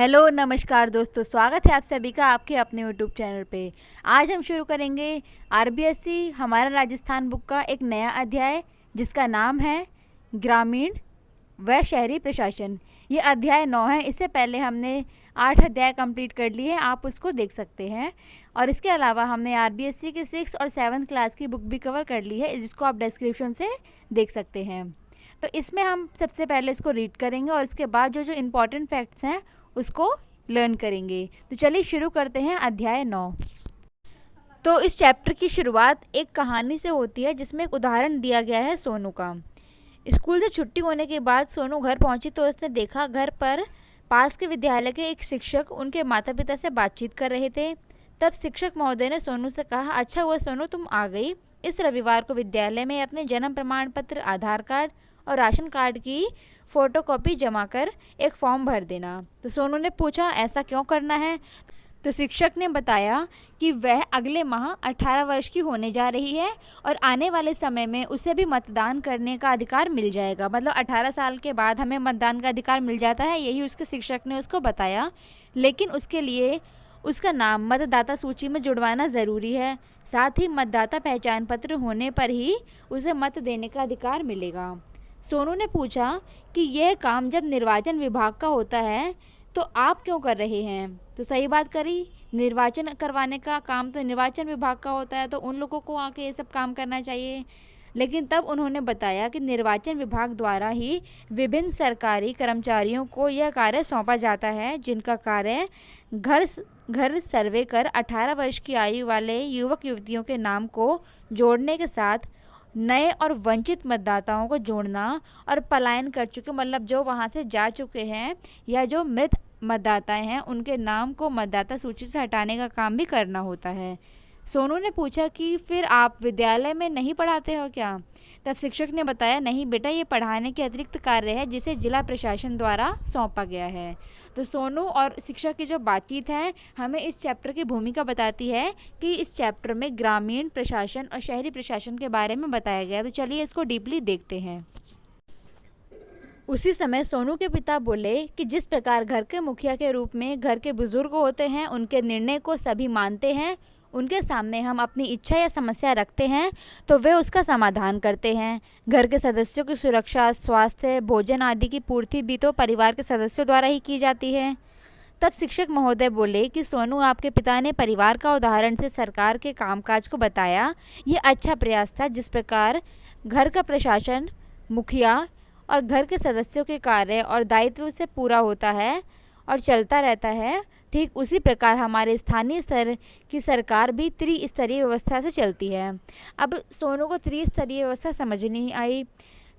Hello नमस्कार दोस्तों, स्वागत है आप सभी का आपके अपने यूट्यूब चैनल पे। आज हम शुरू करेंगे आरबीएससी हमारा राजस्थान बुक का एक नया अध्याय जिसका नाम है ग्रामीण व शहरी प्रशासन। ये अध्याय 9 है। इससे पहले हमने 8 अध्याय कंप्लीट कर लिए हैं, आप उसको देख सकते हैं। और इसके अलावा हमने आरबीएससी की 6 और 7 क्लास की बुक भी कवर कर ली है, जिसको आप डिस्क्रिप्शन से देख सकते हैं। तो इसमें हम सबसे पहले इसको रीड करेंगे और इसके बाद जो जो इम्पॉर्टेंट फैक्ट्स हैं उसको लर्न करेंगे। तो चलिए शुरू करते हैं अध्याय 9। तो इस चैप्टर की शुरुआत एक कहानी से होती है जिसमें एक उदाहरण दिया गया है सोनू का। स्कूल से छुट्टी होने के बाद सोनू घर पहुंची तो उसने देखा घर पर पास के विद्यालय के एक शिक्षक उनके माता पिता से बातचीत कर रहे थे। तब शिक्षक महोदय ने सोनू से कहा, अच्छा हुआ सोनू तुम आ गई। इस रविवार को विद्यालय में अपने जन्म प्रमाण पत्र, आधार कार्ड और राशन कार्ड की फोटोकॉपी जमा कर एक फॉर्म भर देना। तो सोनू ने पूछा, ऐसा क्यों करना है? तो शिक्षक ने बताया कि वह अगले माह 18 वर्ष की होने जा रही है और आने वाले समय में उसे भी मतदान करने का अधिकार मिल जाएगा। मतलब 18 साल के बाद हमें मतदान का अधिकार मिल जाता है, यही उसके शिक्षक ने उसको बताया। लेकिन उसके लिए उसका नाम मतदाता सूची में जुड़वाना ज़रूरी है। साथ ही मतदाता पहचान पत्र होने पर ही उसे मत देने का अधिकार मिलेगा। सोनू ने पूछा कि यह काम जब निर्वाचन विभाग का होता है तो आप क्यों कर रहे हैं? तो सही बात करी, निर्वाचन करवाने का काम तो निर्वाचन विभाग का होता है, तो उन लोगों को आके ये सब काम करना चाहिए। लेकिन तब उन्होंने बताया कि निर्वाचन विभाग द्वारा ही विभिन्न सरकारी कर्मचारियों को यह कार्य सौंपा जाता है, जिनका कार्य घर घर सर्वे कर 18 वर्ष की आयु वाले युवक युवतियों के नाम को जोड़ने के साथ नए और वंचित मतदाताओं को जोड़ना और पलायन कर चुके, मतलब जो वहाँ से जा चुके हैं या जो मृत मतदाताएं हैं, उनके नाम को मतदाता सूची से हटाने का काम भी करना होता है। सोनू ने पूछा कि फिर आप विद्यालय में नहीं पढ़ाते हो क्या? तब शिक्षक ने बताया, नहीं बेटा, ये पढ़ाने के अतिरिक्त कार्य है जिसे जिला प्रशासन द्वारा सौंपा गया है। तो सोनू और शिक्षक की जो बातचीत है हमें इस चैप्टर की भूमिका बताती है कि इस चैप्टर में ग्रामीण प्रशासन और शहरी प्रशासन के बारे में बताया गया। तो चलिए इसको डीपली देखते हैं। उसी समय सोनू के पिता बोले कि जिस प्रकार घर के मुखिया के रूप में घर के बुजुर्ग होते हैं, उनके निर्णय को सभी मानते हैं, उनके सामने हम अपनी इच्छा या समस्या रखते हैं तो वे उसका समाधान करते हैं। घर के सदस्यों की सुरक्षा, स्वास्थ्य, भोजन आदि की पूर्ति भी तो परिवार के सदस्यों द्वारा ही की जाती है। तब शिक्षक महोदय बोले कि सोनू, आपके पिता ने परिवार का उदाहरण से सरकार के कामकाज को बताया। ये अच्छा प्रयास था। जिस प्रकार घर का प्रशासन, मुखिया और घर के सदस्यों के कार्य और दायित्व से पूरा होता है और चलता रहता है, ठीक उसी प्रकार हमारे स्थानीय स्तर की सरकार भी त्रिस्तरीय व्यवस्था से चलती है। अब सोनू को त्रिस्तरीय व्यवस्था समझ नहीं आई।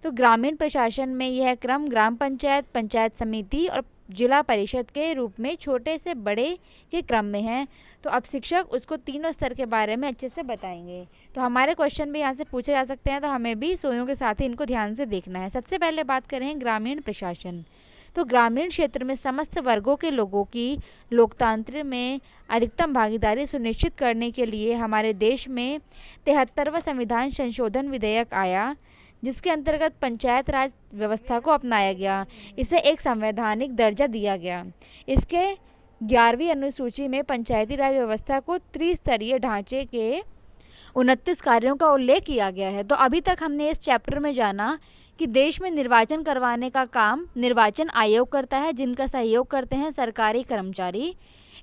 तो ग्रामीण प्रशासन में यह क्रम ग्राम पंचायत, पंचायत समिति और जिला परिषद के रूप में छोटे से बड़े के क्रम में है। तो अब शिक्षक उसको तीनों स्तर के बारे में अच्छे से बताएंगे। तो हमारे क्वेश्चन भी यहाँ से पूछे जा सकते हैं, तो हमें भी सोनू के साथ ही इनको ध्यान से देखना है। सबसे पहले बात करें ग्रामीण प्रशासन। तो ग्रामीण क्षेत्र में समस्त वर्गों के लोगों की लोकतंत्र में अधिकतम भागीदारी सुनिश्चित करने के लिए हमारे देश में 73वां संविधान संशोधन विधेयक आया, जिसके अंतर्गत पंचायत राज व्यवस्था को अपनाया गया। इसे एक संवैधानिक दर्जा दिया गया। इसके 11वीं अनुसूची में पंचायती राज व्यवस्था को त्रिस्तरीय ढांचे के 29 कार्यों का उल्लेख किया गया है। तो अभी तक हमने इस चैप्टर में जाना कि देश में निर्वाचन करवाने का काम निर्वाचन आयोग करता है, जिनका सहयोग करते हैं सरकारी कर्मचारी।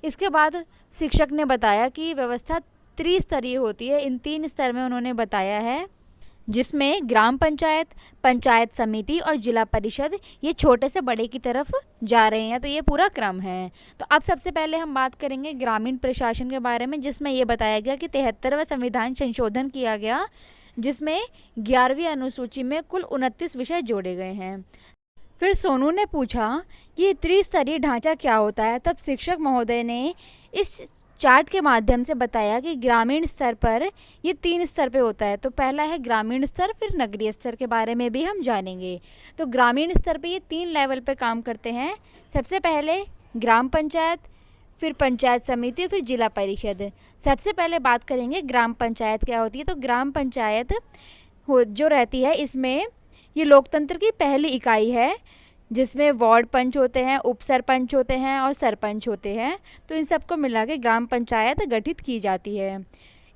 इसके बाद शिक्षक ने बताया कि व्यवस्था त्रिस्तरीय होती है। इन 3 स्तर में उन्होंने बताया है, जिसमें ग्राम पंचायत, पंचायत समिति और जिला परिषद ये छोटे से बड़े की तरफ जा रहे हैं। तो ये पूरा क्रम है। तो अब सबसे पहले हम बात करेंगे ग्रामीण प्रशासन के बारे में, जिसमें ये बताया गया कि 73वां संविधान संशोधन किया गया, जिसमें 11वीं अनुसूची में कुल 29 विषय जोड़े गए हैं। फिर सोनू ने पूछा कि त्रिस्तरीय ढांचा क्या होता है। तब शिक्षक महोदय ने इस चार्ट के माध्यम से बताया कि ग्रामीण स्तर पर ये 3 स्तर पे होता है। तो पहला है ग्रामीण स्तर, फिर नगरीय स्तर के बारे में भी हम जानेंगे। तो ग्रामीण स्तर पे ये 3 लेवल पे काम करते हैं। सबसे पहले ग्राम पंचायत, फिर पंचायत समिति, फिर जिला परिषद। सबसे पहले बात करेंगे ग्राम पंचायत क्या होती है। तो ग्राम पंचायत जो रहती है, इसमें ये लोकतंत्र की पहली इकाई है जिसमें वार्ड पंच होते हैं, उप सरपंच होते हैं और सरपंच होते हैं। तो इन सबको मिला के ग्राम पंचायत गठित की जाती है।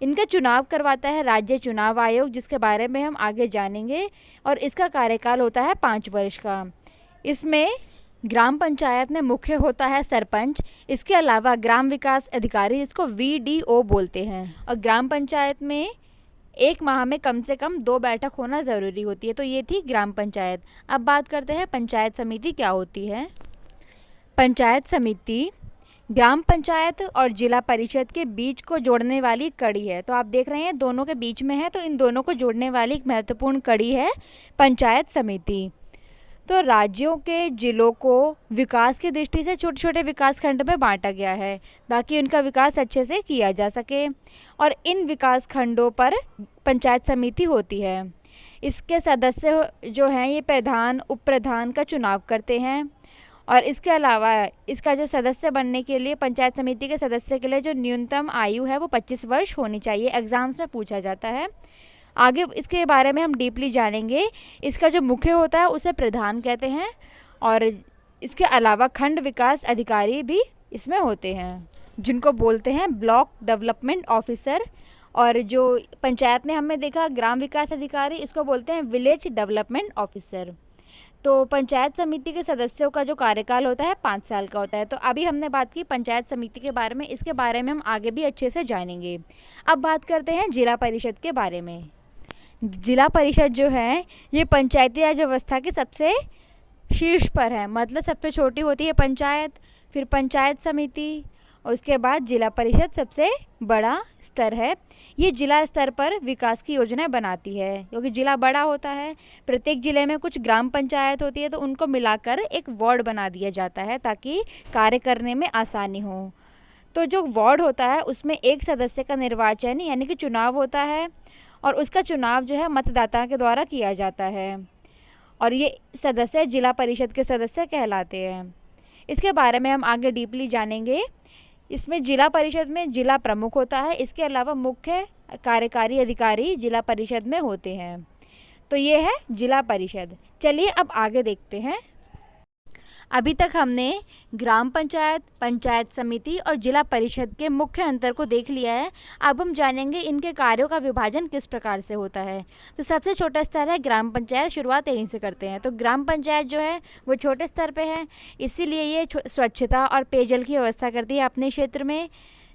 इनका चुनाव करवाता है राज्य चुनाव आयोग, जिसके बारे में हम आगे जानेंगे, और इसका कार्यकाल होता है 5 वर्ष का। इसमें ग्राम पंचायत में मुख्य होता है सरपंच। इसके अलावा ग्राम विकास अधिकारी, जिसको वीडीओ बोलते हैं, और ग्राम पंचायत में 1 माह में कम से कम 2 बैठक होना ज़रूरी होती है। तो ये थी ग्राम पंचायत। अब बात करते हैं पंचायत समिति क्या होती है। पंचायत समिति ग्राम पंचायत और जिला परिषद के बीच को जोड़ने वाली कड़ी है। तो आप देख रहे हैं दोनों के बीच में है, तो इन दोनों को जोड़ने वाली एक महत्वपूर्ण कड़ी है पंचायत समिति। तो राज्यों के जिलों को विकास की दृष्टि से छोटे छोटे विकास खंड में बांटा गया है, ताकि उनका विकास अच्छे से किया जा सके, और इन विकास खंडों पर पंचायत समिति होती है। इसके सदस्य जो हैं ये प्रधान उप प्रधान का चुनाव करते हैं, और इसके अलावा इसका जो सदस्य बनने के लिए, पंचायत समिति के सदस्य के लिए जो न्यूनतम आयु है वो 25 वर्ष होनी चाहिए। एग्जाम्स में पूछा जाता है। आगे इसके बारे में हम डीपली जानेंगे। इसका जो मुख्य होता है उसे प्रधान कहते हैं, और इसके अलावा खंड विकास अधिकारी भी इसमें होते हैं, जिनको बोलते हैं ब्लॉक डेवलपमेंट ऑफिसर। और जो पंचायत में हमने देखा ग्राम विकास अधिकारी, इसको बोलते हैं विलेज डेवलपमेंट ऑफिसर। तो पंचायत समिति के सदस्यों का जो कार्यकाल होता है 5 साल का होता है। तो अभी हमने बात की पंचायत समिति के बारे में, इसके बारे में हम आगे भी अच्छे से जानेंगे। अब बात करते हैं जिला परिषद के बारे में। जिला परिषद जो है ये पंचायती राज व्यवस्था के सबसे शीर्ष पर है, मतलब सबसे छोटी होती है पंचायत, फिर पंचायत समिति, और उसके बाद जिला परिषद सबसे बड़ा स्तर है। ये जिला स्तर पर विकास की योजनाएं बनाती है, क्योंकि जिला बड़ा होता है। प्रत्येक जिले में कुछ ग्राम पंचायत होती है, तो उनको मिलाकर एक वार्ड बना दिया जाता है, ताकि कार्य करने में आसानी हो। तो जो वार्ड होता है उसमें एक सदस्य का निर्वाचन यानी कि चुनाव होता है, और उसका चुनाव जो है मतदाता के द्वारा किया जाता है, और ये सदस्य जिला परिषद के सदस्य कहलाते हैं। इसके बारे में हम आगे डीपली जानेंगे। इसमें जिला परिषद में जिला प्रमुख होता है। इसके अलावा मुख्य कार्यकारी अधिकारी जिला परिषद में होते हैं। तो ये है जिला परिषद। चलिए अब आगे देखते हैं। अभी तक हमने ग्राम पंचायत, पंचायत समिति और जिला परिषद के मुख्य अंतर को देख लिया है। अब हम जानेंगे इनके कार्यों का विभाजन किस प्रकार से होता है। तो सबसे छोटा स्तर है ग्राम पंचायत, शुरुआत यहीं से करते हैं। तो ग्राम पंचायत जो है वो छोटे स्तर पे है, इसीलिए ये स्वच्छता और पेयजल की व्यवस्था करती है अपने क्षेत्र में।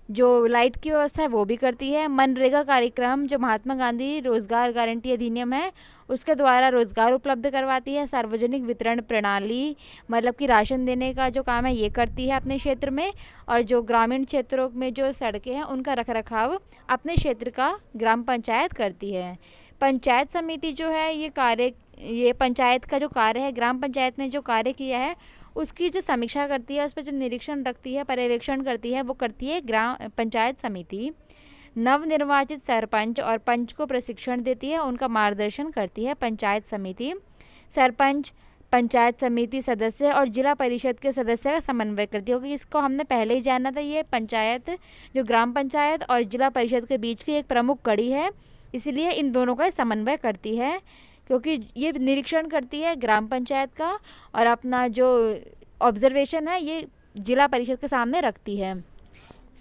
जो लाइट की व्यवस्था है वो भी करती है। मनरेगा कार्यक्रम जो महात्मा गांधी रोजगार गारंटी अधिनियम है उसके द्वारा रोजगार उपलब्ध करवाती है। सार्वजनिक वितरण प्रणाली मतलब कि राशन देने का जो काम है ये करती है अपने क्षेत्र में। और जो ग्रामीण क्षेत्रों में जो सड़कें हैं उनका रखरखाव अपने क्षेत्र का ग्राम पंचायत करती है। पंचायत समिति जो है ये पंचायत का जो कार्य है, ग्राम पंचायत ने जो कार्य किया है उसकी जो समीक्षा करती है, उस पर जो निरीक्षण रखती है, पर्यवेक्षण करती है, वो करती है ग्राम पंचायत समिति। नवनिर्वाचित सरपंच और पंच को प्रशिक्षण देती है, उनका मार्गदर्शन करती है पंचायत समिति। सरपंच, पंचायत समिति सदस्य और जिला परिषद के सदस्य का समन्वय करती है, क्योंकि इसको हमने पहले ही जाना था। ये पंचायत जो ग्राम पंचायत और जिला परिषद के बीच की एक प्रमुख कड़ी है, इसलिए इन दोनों का समन्वय करती है, क्योंकि ये निरीक्षण करती है ग्राम पंचायत का और अपना जो ऑब्जर्वेशन है ये जिला परिषद के सामने रखती है।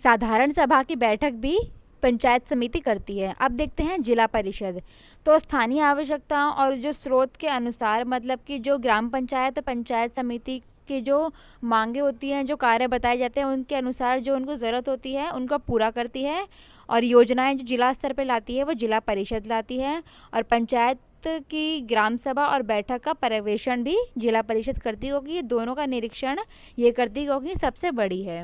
साधारण सभा की बैठक भी पंचायत समिति करती है। अब देखते हैं जिला परिषद। तो स्थानीय आवश्यकताओं और जो स्रोत के अनुसार, मतलब कि जो ग्राम पंचायत पंचायत समिति की जो मांगे होती हैं, जो कार्य बताए जाते हैं, उनके अनुसार जो उनको ज़रूरत होती है उनको पूरा करती है। और योजनाएं जो जिला स्तर पर लाती है वो जिला परिषद लाती है। और पंचायत की ग्राम सभा और बैठक का पर्यवेक्षण भी जिला परिषद करती होगी। ये दोनों का निरीक्षण ये करती होगी, सबसे बड़ी है।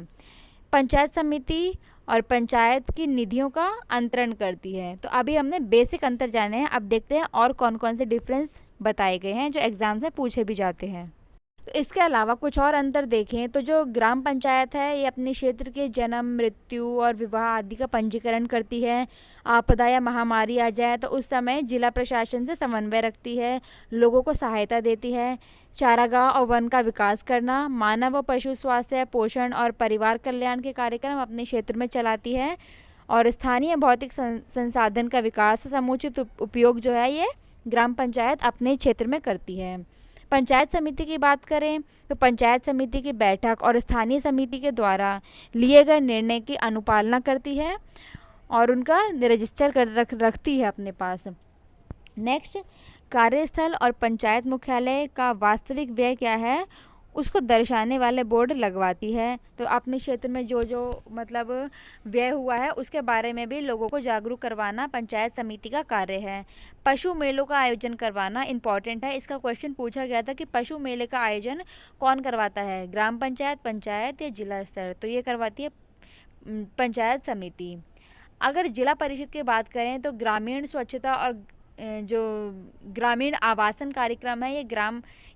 पंचायत समिति और पंचायत की निधियों का अंतरण करती है। तो अभी हमने बेसिक अंतर जाने हैं। अब देखते हैं और कौन कौन से डिफरेंस बताए गए हैं जो एग्जाम से पूछे भी जाते हैं। तो इसके अलावा कुछ और अंतर देखें तो जो ग्राम पंचायत है ये अपने क्षेत्र के जन्म, मृत्यु और विवाह आदि का पंजीकरण करती है। आपदा या महामारी आ जाए तो उस समय जिला प्रशासन से समन्वय रखती है, लोगों को सहायता देती है। चारागाह और वन का विकास करना, मानव व पशु स्वास्थ्य, पोषण और परिवार कल्याण के कार्यक्रम अपने क्षेत्र में चलाती है। और स्थानीय भौतिक संसाधन का विकास, समुचित उपयोग जो है ये ग्राम पंचायत अपने क्षेत्र में करती है। पंचायत समिति की बात करें तो पंचायत समिति की बैठक और स्थानीय समिति के द्वारा लिए गए निर्णय की अनुपालना करती है और उनका रजिस्टर रखती है अपने पास। नेक्स्ट, कार्यस्थल और पंचायत मुख्यालय का वास्तविक व्यय क्या है उसको दर्शाने वाले बोर्ड लगवाती है। तो अपने क्षेत्र में जो जो मतलब व्यय हुआ है उसके बारे में भी लोगों को जागरूक करवाना पंचायत समिति का कार्य है। पशु मेलों का आयोजन करवाना इम्पॉर्टेंट है। इसका क्वेश्चन पूछा गया था कि पशु मेले का आयोजन कौन करवाता है, ग्राम पंचायत, पंचायत या जिला स्तर। तो ये करवाती है पंचायत समिति। अगर जिला परिषद की बात करें तो ग्रामीण स्वच्छता और जो ग्रामीण आवासन कार्यक्रम है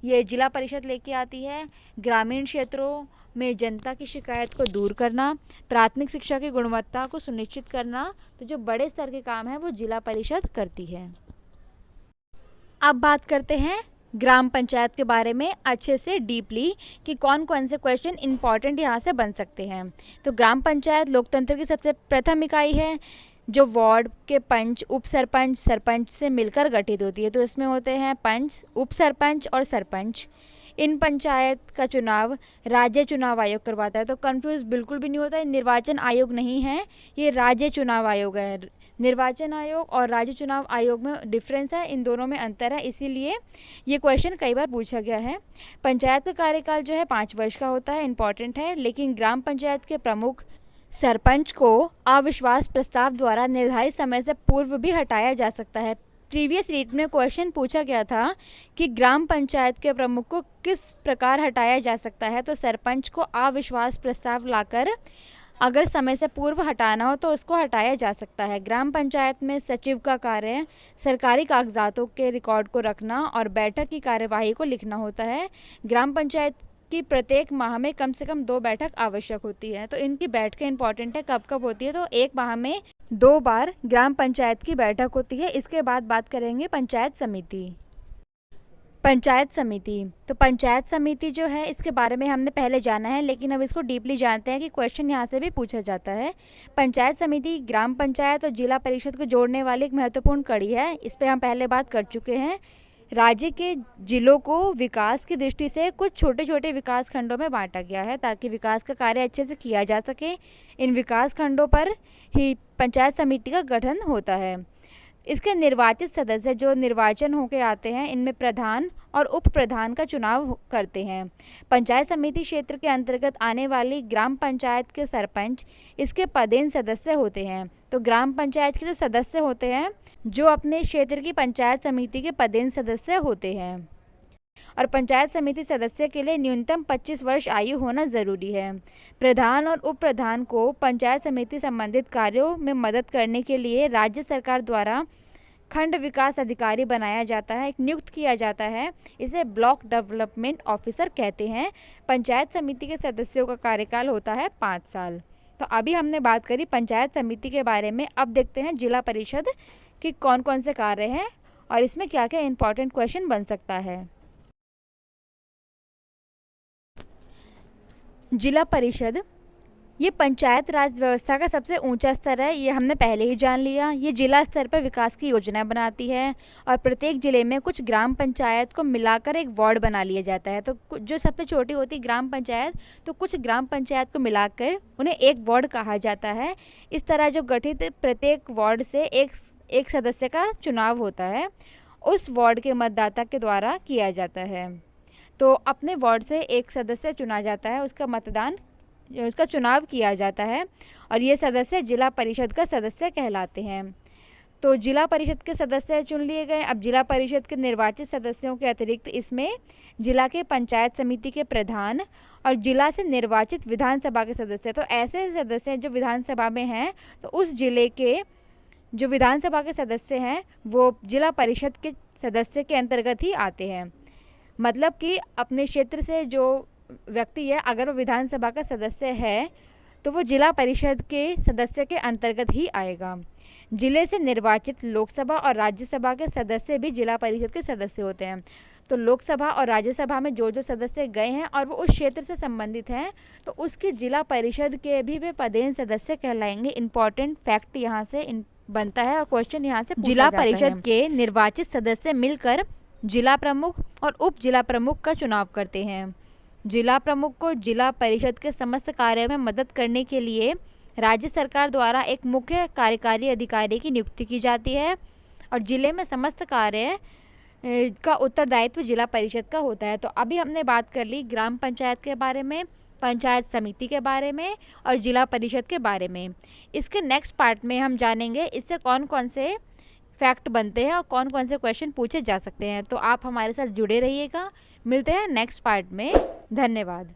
ये जिला परिषद लेके आती है। ग्रामीण क्षेत्रों में जनता की शिकायत को दूर करना, प्राथमिक शिक्षा की गुणवत्ता को सुनिश्चित करना, तो जो बड़े स्तर के काम है वो जिला परिषद करती है। अब बात करते हैं ग्राम पंचायत के बारे में अच्छे से डीपली कि कौन कौन से क्वेश्चन इंपॉर्टेंट यहाँ से बन सकते हैं। तो ग्राम पंचायत लोकतंत्र की सबसे प्रथम इकाई है जो वार्ड के पंच, उप सरपंच, सरपंच से मिलकर गठित होती है। तो इसमें होते हैं पंच, उप सरपंच और सरपंच। इन पंचायत का चुनाव राज्य चुनाव आयोग करवाता है। तो कंफ्यूज बिल्कुल भी नहीं होता है, निर्वाचन आयोग नहीं है, ये राज्य चुनाव आयोग है। निर्वाचन आयोग और राज्य चुनाव आयोग में डिफरेंस है, इन दोनों में अंतर है, इसीलिए ये क्वेश्चन कई बार पूछा गया है। पंचायत का कार्यकाल जो है 5 वर्ष का होता है, इंपॉर्टेंट है। लेकिन ग्राम पंचायत के प्रमुख सरपंच को अविश्वास प्रस्ताव द्वारा निर्धारित समय से पूर्व भी हटाया जा सकता है। प्रीवियस रीट में क्वेश्चन पूछा गया था कि ग्राम पंचायत के प्रमुख को किस प्रकार हटाया जा सकता है। तो सरपंच को अविश्वास प्रस्ताव लाकर अगर समय से पूर्व हटाना हो तो उसको हटाया जा सकता है। ग्राम पंचायत में सचिव का कार्य सरकारी कागजातों के रिकॉर्ड को रखना और बैठक की कार्यवाही को लिखना होता है। ग्राम पंचायत की प्रत्येक माह में कम से कम 2 बैठक आवश्यक होती है। तो इनकी बैठकें इंपॉर्टेंट है, कब कब होती है, तो एक माह में 2 बार ग्राम पंचायत की बैठक होती है। इसके बाद बात करेंगे पंचायत समिति। पंचायत समिति, तो पंचायत समिति जो है इसके बारे में हमने पहले जाना है, लेकिन अब इसको डीपली जानते हैं कि क्वेश्चन यहाँ से भी पूछा जाता है। पंचायत समिति ग्राम पंचायत और जिला परिषद को जोड़ने वाली एक महत्वपूर्ण कड़ी है। इस पर हम पहले बात कर चुके हैं। राज्य के जिलों को विकास की दृष्टि से कुछ छोटे छोटे विकास खंडों में बांटा गया है ताकि विकास का कार्य अच्छे से किया जा सके। इन विकास खंडों पर ही पंचायत समिति का गठन होता है। इसके निर्वाचित सदस्य जो निर्वाचन होकर आते हैं, इनमें प्रधान और उप प्रधान का चुनाव करते हैं। पंचायत समिति क्षेत्र के अंतर्गत आने वाली ग्राम पंचायत के सरपंच इसके पदेन सदस्य होते हैं। तो ग्राम पंचायत के जो सदस्य होते हैं जो अपने क्षेत्र की पंचायत समिति के पदेन सदस्य होते हैं, और पंचायत समिति सदस्य के लिए न्यूनतम 25 वर्ष आयु होना जरूरी है। प्रधान और उप प्रधान को पंचायत समिति संबंधित कार्यों में मदद करने के लिए राज्य सरकार द्वारा खंड विकास अधिकारी बनाया जाता है, नियुक्त किया जाता है। इसे ब्लॉक डेवलपमेंट ऑफिसर कहते हैं। पंचायत समिति के सदस्यों का कार्यकाल होता है 5 साल। तो अभी हमने बात करी पंचायत समिति के बारे में। अब देखते हैं जिला परिषद कि कौन कौन से कार्य हैं और इसमें क्या क्या इंपॉर्टेंट क्वेश्चन बन सकता है। जिला परिषद ये पंचायत राज व्यवस्था का सबसे ऊंचा स्तर है, ये हमने पहले ही जान लिया। ये जिला स्तर पर विकास की योजनाएं बनाती है और प्रत्येक जिले में कुछ ग्राम पंचायत को मिलाकर एक वार्ड बना लिया जाता है। तो जो सबसे छोटी होती ग्राम पंचायत, तो कुछ ग्राम पंचायत को मिलाकर उन्हें एक वार्ड कहा जाता है। इस तरह जो गठित प्रत्येक वार्ड से एक सदस्य का चुनाव होता है, उस वार्ड के मतदाता के द्वारा किया जाता है। तो अपने वार्ड से एक सदस्य चुना जाता है, उसका चुनाव किया जाता है और ये सदस्य जिला परिषद का सदस्य कहलाते हैं। तो जिला परिषद के सदस्य चुन लिए गए। अब जिला परिषद के निर्वाचित सदस्यों के अतिरिक्त इसमें जिला के पंचायत समिति के प्रधान और जिला से निर्वाचित विधानसभा के सदस्य, तो ऐसे सदस्य जो विधानसभा में हैं, तो उस जिले के जो विधानसभा के सदस्य हैं वो जिला परिषद के सदस्य के अंतर्गत ही आते हैं। मतलब कि अपने क्षेत्र से जो व्यक्ति है, अगर वो विधानसभा का सदस्य है तो वो जिला परिषद के सदस्य के अंतर्गत ही आएगा। जिले से निर्वाचित लोकसभा और राज्यसभा के सदस्य भी जिला परिषद के सदस्य होते हैं। तो लोकसभा और राज्यसभा में जो जो सदस्य गए हैं और वो उस क्षेत्र से संबंधित हैं, तो उसके जिला परिषद के भी वे पदेन सदस्य कहलाएंगे। इंपॉर्टेंट फैक्ट यहाँ से बनता है और क्वेश्चन यहाँ से जिला परिषद के निर्वाचित सदस्य मिलकर जिला प्रमुख और उप जिला प्रमुख का चुनाव करते हैं। जिला प्रमुख को जिला परिषद के समस्त कार्यों में मदद करने के लिए राज्य सरकार द्वारा एक मुख्य कार्यकारी अधिकारी की नियुक्ति की जाती है और जिले में समस्त कार्य का उत्तरदायित्व जिला परिषद का होता है। तो अभी हमने बात कर ली ग्राम पंचायत के बारे में, पंचायत समिति के बारे में और जिला परिषद के बारे में। इसके नेक्स्ट पार्ट में हम जानेंगे इससे कौन कौन से फैक्ट बनते हैं और कौन कौन से क्वेश्चन पूछे जा सकते हैं। तो आप हमारे साथ जुड़े रहिएगा। मिलते हैं नेक्स्ट पार्ट में। धन्यवाद।